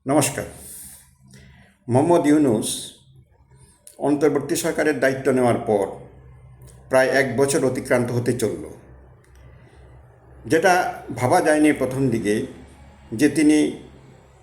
নমস্কার। মোহাম্মদ ইউনূস অন্তর্বর্তী সরকারের দায়িত্ব নেওয়ার পর প্রায় 1 বছর অতিক্রান্ত হতে চলল। যেটা ভাবা যায়নি প্রথম দিকে যে তিনি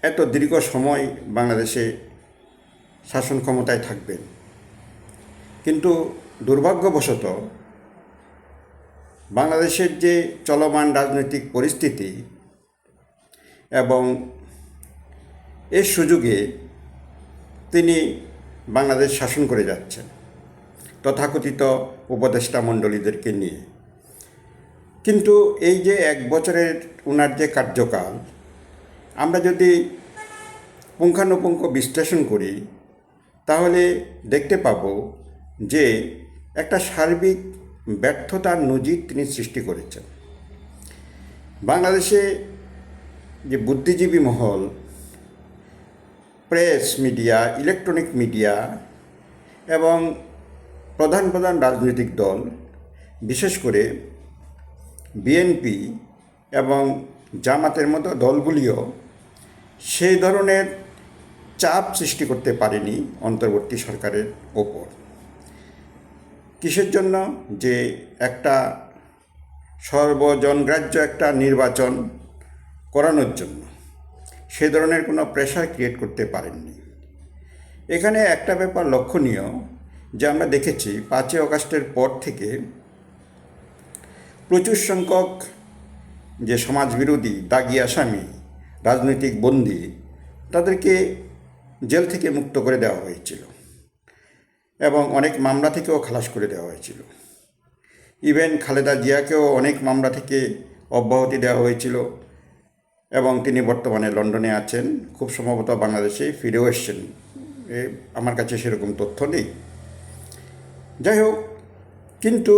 এত দীর্ঘ সময় বাংলাদেশে শাসন ক্ষমতায় থাকবেন, কিন্তু দুর্ভাগ্যবশত বাংলাদেশের যে চলমান রাজনৈতিক পরিস্থিতি এবং এর সুযোগে তিনি বাংলাদেশ শাসন করে যাচ্ছেন তথাকথিত উপদেষ্টা মণ্ডলীদেরকে নিয়ে। কিন্তু এই যে 1 বছরের ওনার যে কার্যকাল, আমরা যদি পুঙ্খানুপুঙ্খ বিশ্লেষণ করি তাহলে দেখতে পাব যে একটা সার্বিক ব্যর্থতার নজির তিনি সৃষ্টি করেছেন। বাংলাদেশে যে বুদ্ধিজীবী মহল, প্রেস মিডিয়া, ইলেকট্রনিক মিডিয়া এবং প্রধান প্রধান রাজনৈতিক দল, বিশেষ করে বিএনপি এবং জামাতের মতো দলগুলিও সেই ধরনের চাপ সৃষ্টি করতে পারেনি অন্তর্বর্তী সরকারের ওপর। কিসের জন্য? যে একটা সর্বজনগ্রাহ্য একটা নির্বাচন করানোর জন্য সে ধরনের কোনো প্রেশার ক্রিয়েট করতে পারেননি। এখানে একটা ব্যাপার লক্ষণীয় যে আমরা দেখেছি 5ই আগস্টের পর থেকে প্রচুর সংখ্যক যে সমাজবিরোধী দাগী আসামি, রাজনৈতিক বন্দী, তাদেরকে জেল থেকে মুক্ত করে দেওয়া হয়েছিল এবং অনেক মামলা থেকেও খালাস করে দেওয়া হয়েছিল। ইভেন খালেদা জিয়াকেও অনেক মামলা থেকে অব্যাহতি দেওয়া হয়েছিল এবং তিনি বর্তমানে লন্ডনে আছেন, খুব সম্ভবত বাংলাদেশে ফিরেও এসছেন। আমার কাছে সেরকম তথ্য নেই। যাই হোক, কিন্তু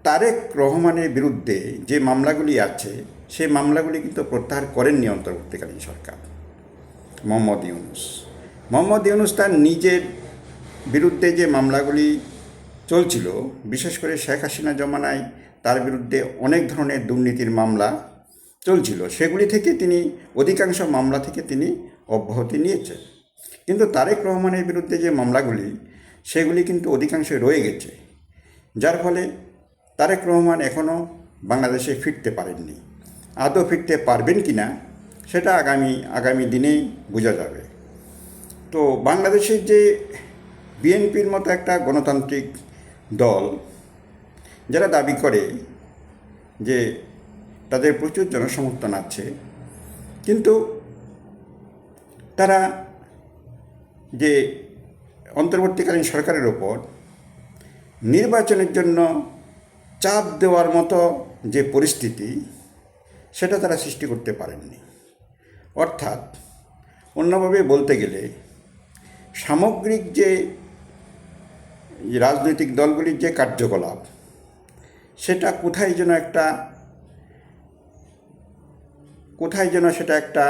তারেক রহমানের বিরুদ্ধে যে মামলাগুলি আছে সেই মামলাগুলি কিন্তু প্রত্যাহার করেননি অন্তর্বর্তীকালীন সরকার। মোহাম্মদ ইউনূস তার নিজের বিরুদ্ধে যে মামলাগুলি চলছিল, বিশেষ করে শেখ হাসিনা জমানায় তার বিরুদ্ধে অনেক ধরনের দুর্নীতির মামলা চলছিল, সেগুলি থেকে তিনি অধিকাংশ মামলা থেকে তিনি অব্যাহতি নিয়েছেন। কিন্তু তারেক রহমানের বিরুদ্ধে যে মামলাগুলি সেগুলি কিন্তু অধিকাংশ রয়ে গেছে, যার ফলে তারেক রহমান এখনও বাংলাদেশে ফিরতে পারেননি। আদৌ ফিরতে পারবেন কি না সেটা আগামী দিনেই বোঝা যাবে। তো বাংলাদেশের যে বিএনপির মতো একটা গণতান্ত্রিক দল, যারা দাবি করে যে তাদের প্রচুর জনসমর্থন আছে, কিন্তু তারা যে অন্তর্বর্তীকালীন সরকারের ওপর নির্বাচনের জন্য চাপ দেওয়ার মতো যে পরিস্থিতি, সেটা তারা সৃষ্টি করতে পারেননি। অর্থাৎ অন্যভাবে বলতে গেলে সামগ্রিক যে রাজনৈতিক দলগুলির যে কার্যকলাপ, সেটা কোথায় যেন সেটা একটা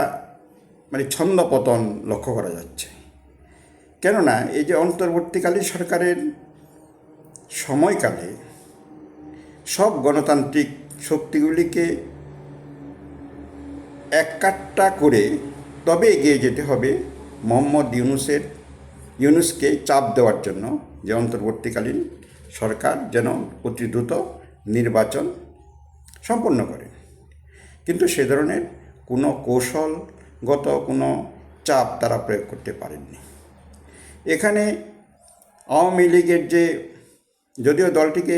মানে ছন্দপতন লক্ষ্য করা যাচ্ছে। কেননা এই যে অন্তর্বর্তীকালীন সরকারের সময়কালে সব গণতান্ত্রিক শক্তিগুলিকে এককাট্টা করে তবে এগিয়ে যেতে হবে মোহাম্মদ ইউনূসকে চাপ দেওয়ার জন্য যে অন্তর্বর্তীকালীন সরকার যেন অতি দ্রুত নির্বাচন সম্পন্ন করে। কিন্তু সে ধরনের কোনো কৌশলগত কোনো চাপ তারা প্রয়োগ করতে পারেননি। এখানে আওয়ামী লীগের যদিও দলটিকে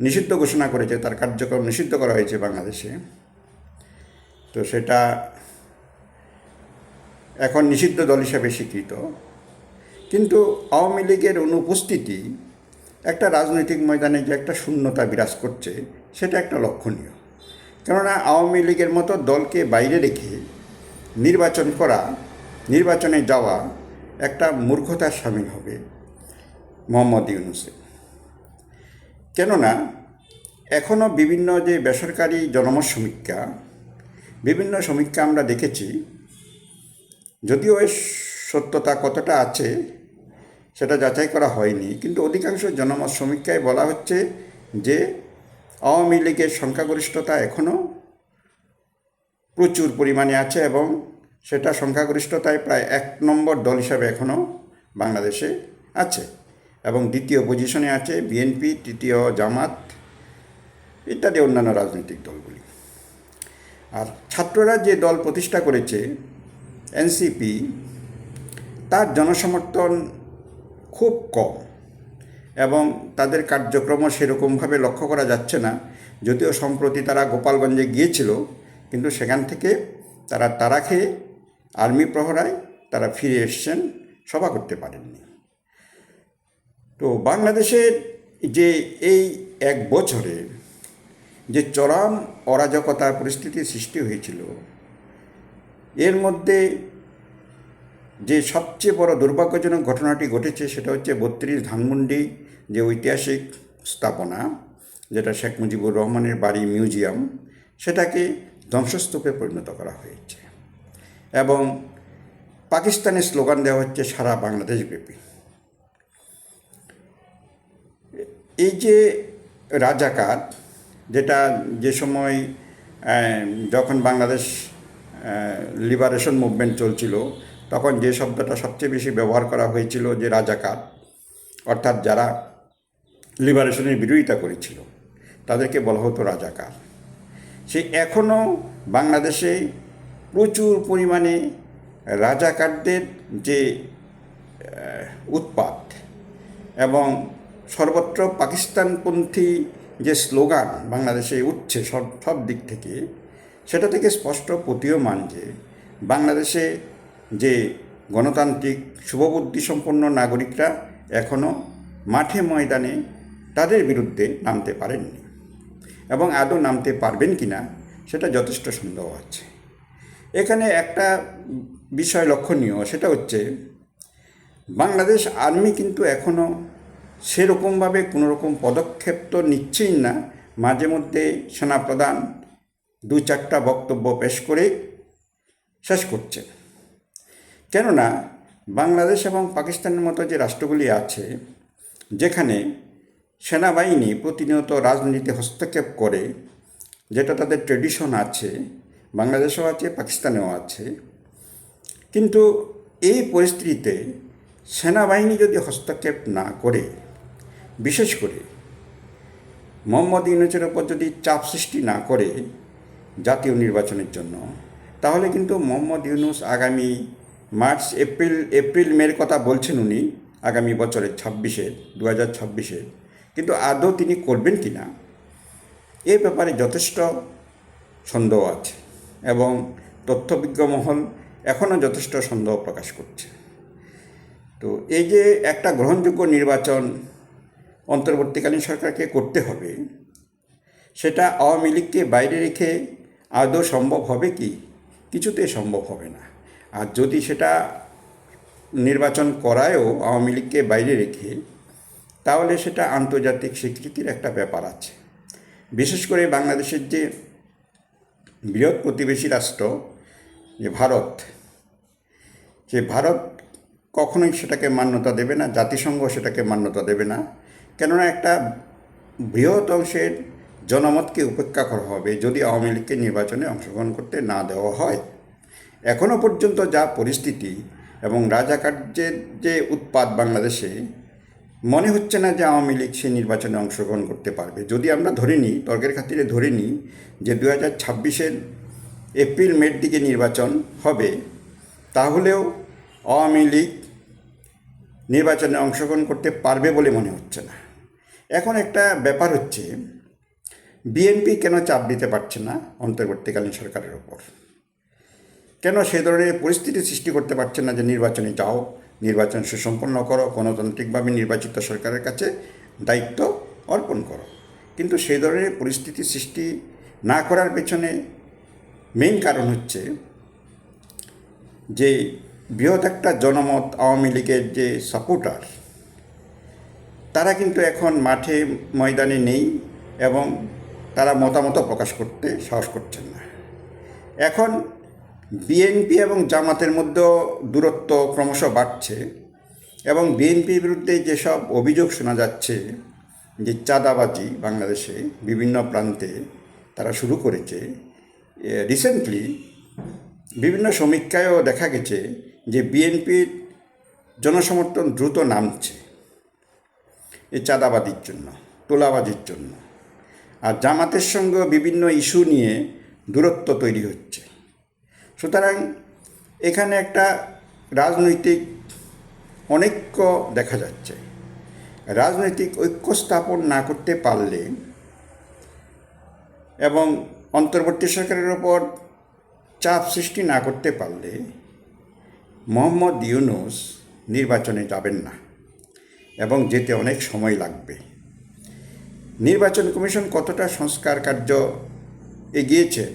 নিষিদ্ধ ঘোষণা করেছে, তার কার্যক্রম নিষিদ্ধ করা হয়েছে বাংলাদেশে, তো সেটা এখন নিষিদ্ধ দল হিসাবে স্বীকৃত। কিন্তু আওয়ামী লীগের অনুপস্থিতি একটা রাজনৈতিক ময়দানে যে একটা শূন্যতা বিরাজ করছে, সেটা একটা লক্ষণীয়। কেননা আওয়ামী লীগের মতো দলকে বাইরে রেখে নির্বাচনে যাওয়া একটা মূর্খতার শামিল হবে মোহাম্মদ ইউনূসে। কেননা এখনও বিভিন্ন যে বেসরকারি জনমত সমীক্ষা আমরা দেখেছি, যদিও এর সত্যতা কতটা আছে সেটা যাচাই করা হয়নি, কিন্তু অধিকাংশ জনমত সমীক্ষায় বলা হচ্ছে যে আওয়ামী লীগের সংখ্যাগরিষ্ঠতা এখনও প্রচুর পরিমাণে আছে এবং সেটা সংখ্যাগরিষ্ঠতায় প্রায় 1 নম্বর দল হিসাবে এখনও বাংলাদেশে আছে, এবং দ্বিতীয় পজিশনে আছে বিএনপি, তৃতীয় জামাত ইত্যাদি অন্যান্য রাজনৈতিক দলগুলি। আর ছাত্ররা যে দল প্রতিষ্ঠা করেছে এনসিপি, তার জনসমর্থন খুব কম এবং তাদের কার্যক্রমও সেরকমভাবে লক্ষ্য করা যাচ্ছে না। যদিও সম্প্রতি তারা গোপালগঞ্জে গিয়েছিল, কিন্তু সেখান থেকে তারা তাড়া খেয়ে আর্মি প্রহরায় তারা ফিরে এসছেন, সভা করতে পারেননি। তো বাংলাদেশের যে এই 1 বছরে যে চরম অরাজকতার পরিস্থিতির সৃষ্টি হয়েছিল, এর মধ্যে যে সবচেয়ে বড় দুর্ভাগ্যজনক ঘটনাটি ঘটেছে সেটা হচ্ছে 32 ধানমন্ডি যে ঐতিহাসিক স্থাপনা, যেটা শেখ মুজিবুর রহমানের বাড়ি মিউজিয়াম, সেটাকে ধ্বংসস্তূপে পরিণত করা হয়েছে এবং পাকিস্তানের স্লোগান দেওয়া হচ্ছে সারা বাংলাদেশ ব্যাপী। এই যে রাজাকার, যেটা যে সময় যখন বাংলাদেশ লিবারেশন মুভমেন্ট চলছিল, তখন যে শব্দটা সবচেয়ে বেশি ব্যবহার করা হয়েছিল যে রাজাকার, অর্থাৎ যারা লিবারেশনের বিরোধিতা করেছিল তাদেরকে বলা হতো রাজাকার। সে এখনও বাংলাদেশে প্রচুর পরিমাণে রাজাকারদের যে উৎপাত এবং সর্বত্র পাকিস্তানপন্থী যে স্লোগান বাংলাদেশে উঠছে সব দিক থেকে, সেটা থেকে স্পষ্ট প্রতীয়মান যে বাংলাদেশে যে গণতান্ত্রিক শুভবুদ্ধিসম্পন্ন নাগরিকরা এখনও মাঠে ময়দানে তাদের বিরুদ্ধে নামতে পারেননি, এবং আদৌ নামতে পারবেন কি না সেটা যথেষ্ট সন্দেহ আছে। এখানে একটা বিষয় লক্ষণীয়, সেটা হচ্ছে বাংলাদেশ আর্মি কিন্তু এখনও সেরকমভাবে কোনো রকম পদক্ষেপ তো নিচ্ছেই না। মাঝে মধ্যে সেনাপ্রধান 2-4টা বক্তব্য পেশ করে শেষ করছে। কেননা বাংলাদেশ এবং পাকিস্তানের মতো যে রাষ্ট্রগুলি আছে, যেখানে সেনাবাহিনী প্রতিনিয়ত রাজনীতিতে হস্তক্ষেপ করে, যেটা তাদের ট্রেডিশন আছে, বাংলাদেশেও আছে, পাকিস্তানেও আছে, কিন্তু এই পরিস্থিতিতে সেনাবাহিনী যদি হস্তক্ষেপ না করে, বিশেষ করে মোহাম্মদ ইউনূসের ওপর যদি চাপ সৃষ্টি না করে জাতীয় নির্বাচনের জন্য, তাহলে কিন্তু মোহাম্মদ ইউনূস আগামী মার্চ এপ্রিল মের কথা বলছেন উনি, আগামী বছরের 2026-এর, কিন্তু আদৌ তিনি করবেন কি না এ ব্যাপারে যথেষ্ট সন্দেহ আছে, এবং তথ্যবিজ্ঞ মহল এখনও যথেষ্ট সন্দেহ প্রকাশ করছে। তো এই যে একটা গ্রহণযোগ্য নির্বাচন অন্তর্বর্তীকালীন সরকারকে করতে হবে, সেটা আওয়ামী লীগকে বাইরে রেখে আদৌ সম্ভব হবে কি? কিছুতে সম্ভব হবে না। আর যদি সেটা নির্বাচন করায়ও আওয়ামী লীগকে বাইরে রেখে, তাহলে সেটা আন্তর্জাতিক স্বীকৃতির একটা ব্যাপার আছে। বিশেষ করে বাংলাদেশের যে বৃহৎ প্রতিবেশী রাষ্ট্র যে ভারত, যে ভারত কখনোই সেটাকে মান্যতা দেবে না, জাতিসংঘ সেটাকে মান্যতা দেবে না। কেননা একটা বৃহৎ অংশের জনমতকে উপেক্ষা করা হবে যদি আওয়ামী লীগকে নির্বাচনে অংশগ্রহণ করতে না দেওয়া হয়। এখনও পর্যন্ত যা পরিস্থিতি এবং রাজাকার্যের যে উৎপাত বাংলাদেশে, মনে হচ্ছে না যে আওয়ামী লীগ সে নির্বাচনে অংশগ্রহণ করতে পারবে। যদি আমরা ধরে নিই, তর্কের খাতিরে ধরে নিই যে 2026-এর এপ্রিল মের দিকে নির্বাচন হবে, তাহলেও আওয়ামী লীগ নির্বাচনে অংশগ্রহণ করতে পারবে বলে মনে হচ্ছে না। এখন একটা ব্যাপার হচ্ছে, বিএনপি কেন চাপ দিতে পারছে না অন্তর্বর্তীকালীন সরকারের ওপর? কেন সে ধরনের পরিস্থিতি সৃষ্টি করতে পারছে না যে নির্বাচনে যাও, নির্বাচন সুসম্পন্ন করো, গণতান্ত্রিকভাবে নির্বাচিত সরকারের কাছে দায়িত্ব অর্পণ করো? কিন্তু সেই ধরনের পরিস্থিতি সৃষ্টি না করার পেছনে মেইন কারণ হচ্ছে যে বৃহৎ একটা জনমত আওয়ামী লীগের যে সাপোর্টার, তারা কিন্তু এখন মাঠে ময়দানে নেই এবং তারা মতামত প্রকাশ করতে সাহস করছেন না। এখন বিএনপি এবং জামাতের মধ্যেও দূরত্ব ক্রমশ বাড়ছে, এবং বিএনপির বিরুদ্ধে যেসব অভিযোগ শোনা যাচ্ছে যে চাঁদাবাজি বাংলাদেশে বিভিন্ন প্রান্তে তারা শুরু করেছে, রিসেন্টলি বিভিন্ন সমীক্ষায়ও দেখা গেছে যে বিএনপির জনসমর্থন দ্রুত নামছে এই চাঁদাবাজির জন্য, তোলাবাজির জন্য। আর জামাতের সঙ্গে বিভিন্ন ইস্যু নিয়ে দূরত্ব তৈরি হচ্ছে। সুতরাং এখানে একটা রাজনৈতিক অনৈক্য দেখা যাচ্ছে। রাজনৈতিক ঐক্য স্থাপন না করতে পারলে এবং অন্তর্বর্তী সরকারের ওপর চাপ সৃষ্টি না করতে পারলে মোহাম্মদ ইউনূস নির্বাচনে যাবেন না এবং যেতে অনেক সময় লাগবে। নির্বাচন কমিশন কতটা সংস্কার কার্য এগিয়েছেন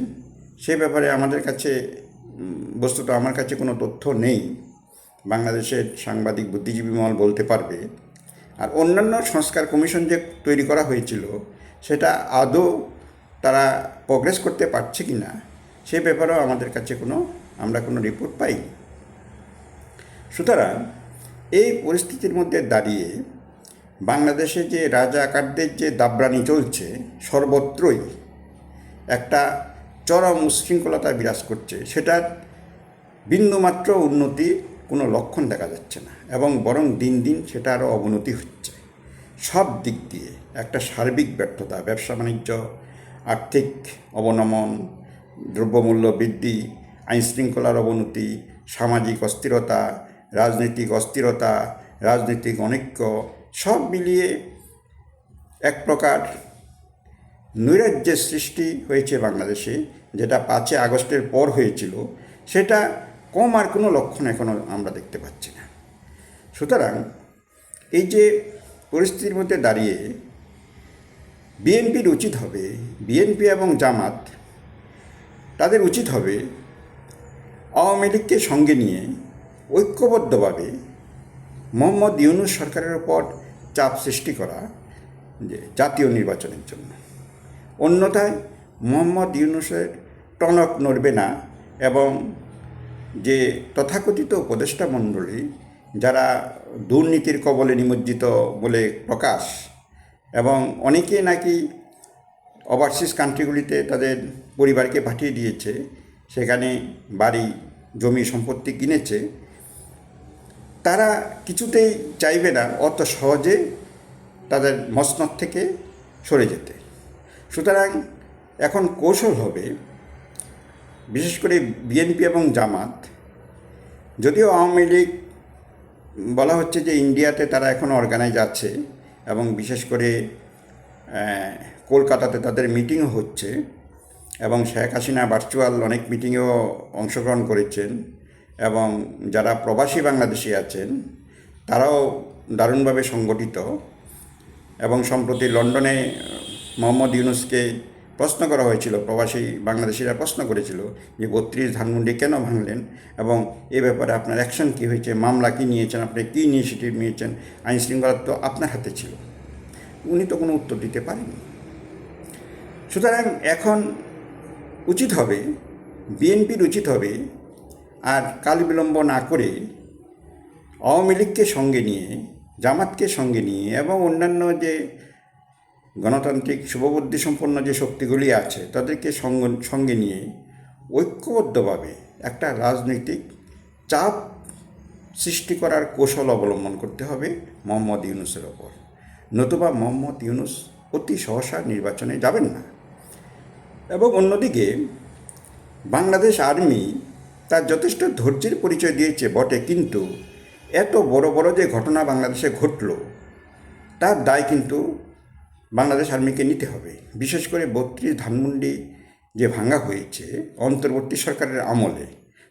সে ব্যাপারে আমাদের কাছে বস্তুত আমার কাছে কোনো তথ্য নেই। বাংলাদেশের সাংবাদিক বুদ্ধিজীবী মহল বলতে পারবে। আর অন্যান্য সংস্কার কমিশন যে তৈরি করা হয়েছিল সেটা আদৌ তারা প্রগ্রেস করতে পারছে কি না সে ব্যাপারেও আমাদের কাছে আমরা কোনো রিপোর্ট পাই। সুতরাং এই পরিস্থিতির মধ্যে দাঁড়িয়ে বাংলাদেশে যে রাজাকারদের যে দাবরানি চলছে, সর্বত্রই একটা চরম উচ্ছৃঙ্খলতা বিরাজ করছে, সেটার বিন্দুমাত্র উন্নতি কোনো লক্ষণ দেখা যাচ্ছে না এবং বরং দিন দিন সেটা আরও অবনতি হচ্ছে। সব দিক দিয়ে একটা সার্বিক ব্যর্থতা, ব্যবসা বাণিজ্য, আর্থিক অবনমন, দ্রব্যমূল্য বৃদ্ধি, আইনশৃঙ্খলার অবনতি, সামাজিক অস্থিরতা, রাজনৈতিক অস্থিরতা, রাজনৈতিক অনৈক্য সব মিলিয়ে এক প্রকার নৈরাজ্যের সৃষ্টি হয়েছে বাংলাদেশে, যেটা 5 আগস্টের পর হয়েছিল সেটা কমার কোনো লক্ষণ এখনও আমরা দেখতে পাচ্ছি না। সুতরাং এই যে পরিস্থিতির মধ্যে দাঁড়িয়ে বিএনপির উচিত হবে, বিএনপি এবং জামাত তাদের উচিত হবে আওয়ামী লীগকে সঙ্গে নিয়ে ঐক্যবদ্ধভাবে মোহাম্মদ ইউনূস সরকারের ওপর চাপ সৃষ্টি করা যে জাতীয় নির্বাচনের জন্য। অন্যথায় মোহাম্মদ ইউনূসের টনক নড়বে না এবং যে তথাকথিত উপদেষ্টা মণ্ডলী যারা দুর্নীতির কবলে নিমজ্জিত বলে প্রকাশ এবং অনেকে নাকি ওভারসিজ কান্ট্রিগুলিতে তাদের পরিবারকে পাঠিয়ে দিয়েছে, সেখানে বাড়ি জমি সম্পত্তি কিনেছে, তারা কিছুতেই চাইবে না অত সহজে তাদের মসনদ থেকে সরে যেতে। সুতরাং এখন কৌশল হবে, বিশেষ করে বিএনপি এবং জামাত, যদিও আওয়ামী লীগ বলা হচ্ছে যে ইন্ডিয়াতে তারা এখন অর্গানাইজ আছে এবং বিশেষ করে কলকাতাতে তাদের মিটিংও হচ্ছে এবং শেখ হাসিনা ভার্চুয়াল অনেক মিটিংয়েও অংশগ্রহণ করেছেন এবং যারা প্রবাসী বাংলাদেশি আছেন তারাও দারুণভাবে সংগঠিত। এবং সম্প্রতি লন্ডনে মোহাম্মদ ইউনূসকে প্রশ্ন করা হয়েছিল, প্রবাসী বাংলাদেশিরা প্রশ্ন করেছিল যে 32 ধানমন্ডি কেন ভাঙলেন এবং এ ব্যাপারে আপনার অ্যাকশন কী হয়েছে, মামলা কী নিয়েছেন, আপনি কী ইনিশিয়েটিভ নিয়েছেন, আইন শৃঙ্খলা তো আপনার হাতে ছিল। উনি তো কোনো উত্তর দিতে পারেননি। সুতরাং এখন উচিত হবে, বিএনপির উচিত হবে আর কাল বিলম্ব না করে আওয়ামী লীগকে সঙ্গে নিয়ে, জামাতকে সঙ্গে নিয়ে এবং অন্যান্য যে গণতান্ত্রিক শুভবুদ্ধি সম্পন্ন যে শক্তিগুলি আছে তাদেরকে সঙ্গে নিয়ে ঐক্যবদ্ধভাবে একটা রাজনৈতিক চাপ সৃষ্টি করার কৌশল অবলম্বন করতে হবে মোহাম্মদ ইউনূসের ওপর। নতুবা মোহাম্মদ ইউনূস অতি সহসা নির্বাচনে যাবেন না। এবং অন্যদিকে বাংলাদেশ আর্মি তার যথেষ্ট ধৈর্যের পরিচয় দিয়েছে বটে, কিন্তু এত বড় বড় যে ঘটনা বাংলাদেশে ঘটল তার দায় কিন্তু বাংলাদেশ আর্মিকে নিতে হবে। বিশেষ করে 32 ধানমন্ডি যে ভাঙা হয়েছে অন্তর্বর্তী সরকারের আমলে,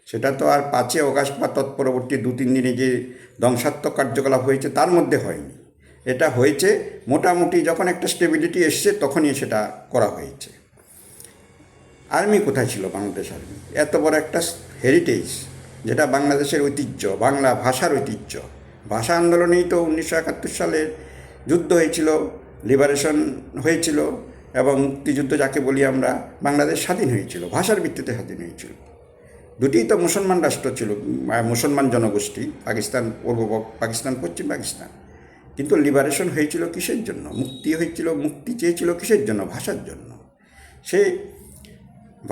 সেটা তো আর 5 আগস্ট বা তৎপরবর্তী 2-3 দিনে যে ধ্বংসাত্মক কার্যকলাপ হয়েছে তার মধ্যে হয়নি। এটা হয়েছে মোটামুটি যখন একটা স্টেবিলিটি এসছে তখনই সেটা করা হয়েছে। আর্মি কোথায় ছিল বাংলাদেশ আর্মি? এত বড় একটা হেরিটেজ, যেটা বাংলাদেশের ঐতিহ্য, বাংলা ভাষার ঐতিহ্য। ভাষা আন্দোলনেই তো 1971 সালের যুদ্ধ হয়েছিল, লিবারেশন হয়েছিল এবং মুক্তিযুদ্ধ যাকে বলি আমরা, বাংলাদেশ স্বাধীন হয়েছিল, ভাষার ভিত্তিতে স্বাধীন হয়েছিল। দুটিই তো মুসলমান রাষ্ট্র ছিল, মুসলমান জনগোষ্ঠী, পাকিস্তান পূর্ব পাকিস্তান, পশ্চিম পাকিস্তান। কিন্তু লিবারেশন হয়েছিল কিসের জন্য? মুক্তি হয়েছিল, মুক্তি চেয়েছিল কিসের জন্য? ভাষার জন্য। সেই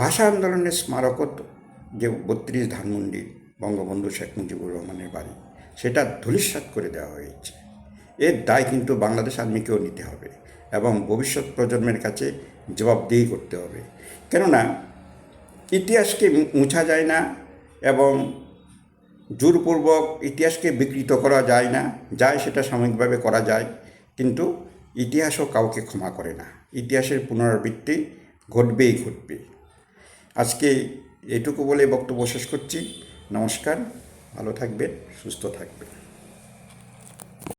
ভাষা আন্দোলনের স্মারকও যে 32 ধানমন্ডি বঙ্গবন্ধু শেখ মুজিবুর রহমানের বাড়ি, সেটা ধূলিসাৎ করে দেওয়া হয়েছে। এর দায় কিন্তু বাংলাদেশ আর্মিকেও নিতে হবে এবং ভবিষ্যৎ প্রজন্মের কাছে জবাবদিহি করতে হবে। কেননা ইতিহাসকে মুছা যায় না এবং জোরপূর্বক ইতিহাসকে বিকৃত করা যায় না, যায় সেটা সাময়িকভাবে করা যায়, কিন্তু ইতিহাসও কাউকে ক্ষমা করে না। ইতিহাসের পুনরাবৃত্তি ঘটবেই ঘটবে। আজকে এটুকু বলে বক্তব্য শেষ করছি। নমস্কার, ভালো থাকবেন, সুস্থ থাকবেন।